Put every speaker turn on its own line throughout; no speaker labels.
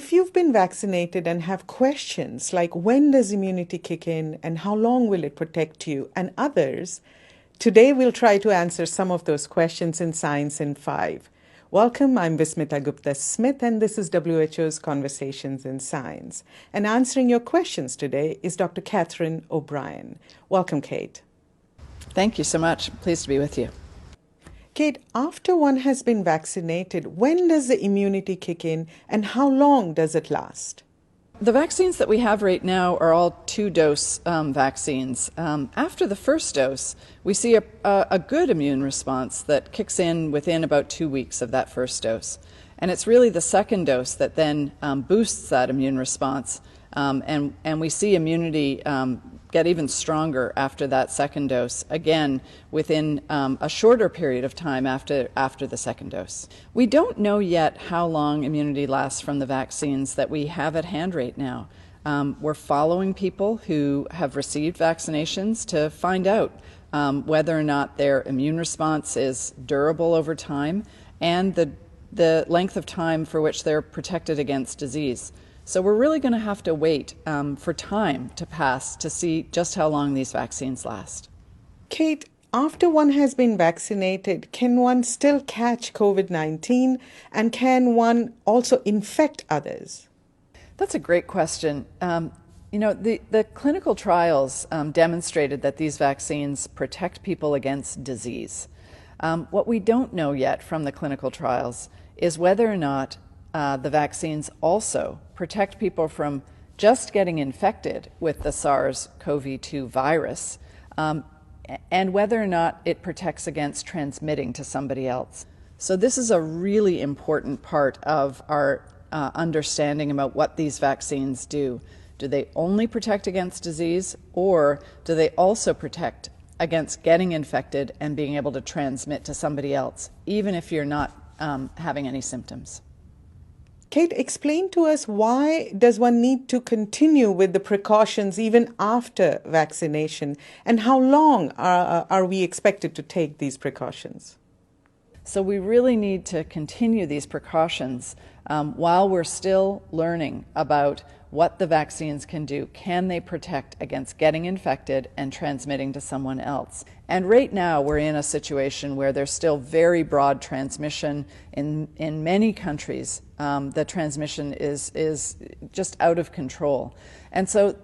if you've been vaccinated and have questions like when does immunity kick in and how long will it protect you and others, today we'll try to answer some of those questions in Science in 5. Welcome, I'm Vismita Gupta-Smith and this is WHO's Conversations in Science. And answering your questions today is Dr. Catherine O'Brien. Welcome, Kate.
Thank you so much. Pleased to be with you.
Kate, after one has been vaccinated, when does the immunity kick in and how long does it last?
The vaccines that we have right now are all two-dose vaccines. After the first dose, we see a good immune response that kicks in within about 2 weeks of that first dose. And it's really the second dose that then boosts that immune response, and we see immunity get even stronger after that second dose, again, within a shorter period of time after the second dose. We don't know yet how long immunity lasts from the vaccines that we have at hand right now. We're following people who have received vaccinations to find out whether or not their immune response is durable over time and the length of time for which they're protected against disease. So we're really going to have to wait for time to pass to see just how long these vaccines last.
Kate, after one has been vaccinated, can one still catch COVID-19 and can one also infect others?
That's a great question. The clinical trials demonstrated that these vaccines protect people against disease. What we don't know yet from the clinical trials is whether or not the vaccines also protect people from just getting infected with the SARS-CoV-2 virus, and whether or not it protects against transmitting to somebody else. So this is a really important part of our understanding about what these vaccines do. Do they only protect against disease, or do they also protect against getting infected and being able to transmit to somebody else, even if you're not having any symptoms?
Kate, explain to us, why does one need to continue with the precautions even after vaccination, and how long are we expected to take these precautions?
So we really need to continue these precautions while we're still learning about what the vaccines can do. Can they protect against getting infected and transmitting to someone else? And right now we're in a situation where there's still very broad transmission in many countries. The transmission is just out of control. And so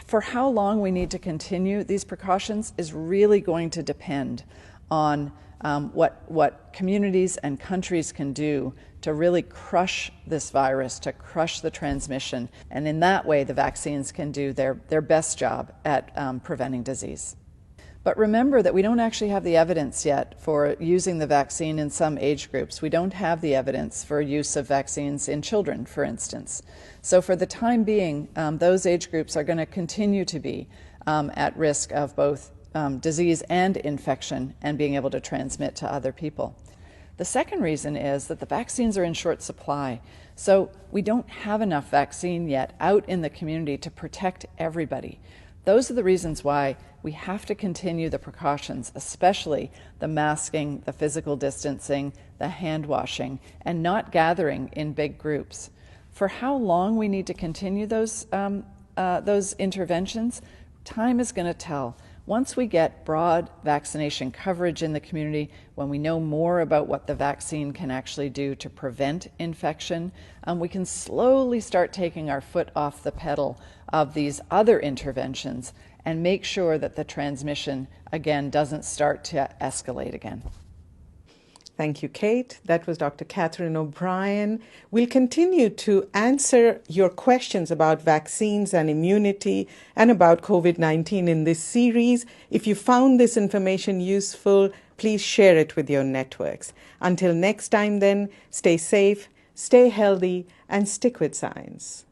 for how long we need to continue these precautions is really going to depend on what communities and countries can do to really crush this virus, to crush the transmission. And in that way, the vaccines can do their best job at preventing disease. But remember that we don't actually have the evidence yet for using the vaccine in some age groups. We don't have the evidence for use of vaccines in children, for instance. So for the time being, those age groups are going to continue to be at risk of both disease and infection and being able to transmit to other people. The second reason is that the vaccines are in short supply. So we don't have enough vaccine yet out in the community to protect everybody. Those are the reasons why we have to continue the precautions, especially the masking, the physical distancing, the hand washing, and not gathering in big groups. For how long we need to continue those interventions, time is going to tell. Once we get broad vaccination coverage in the community, when we know more about what the vaccine can actually do to prevent infection, we can slowly start taking our foot off the pedal of these other interventions and make sure that the transmission, again, doesn't start to escalate again.
Thank you, Kate. That was Dr. Catherine O'Brien. We'll continue to answer your questions about vaccines and immunity and about COVID-19 in this series. If you found this information useful, please share it with your networks. Until next time then, stay safe, stay healthy, and stick with science.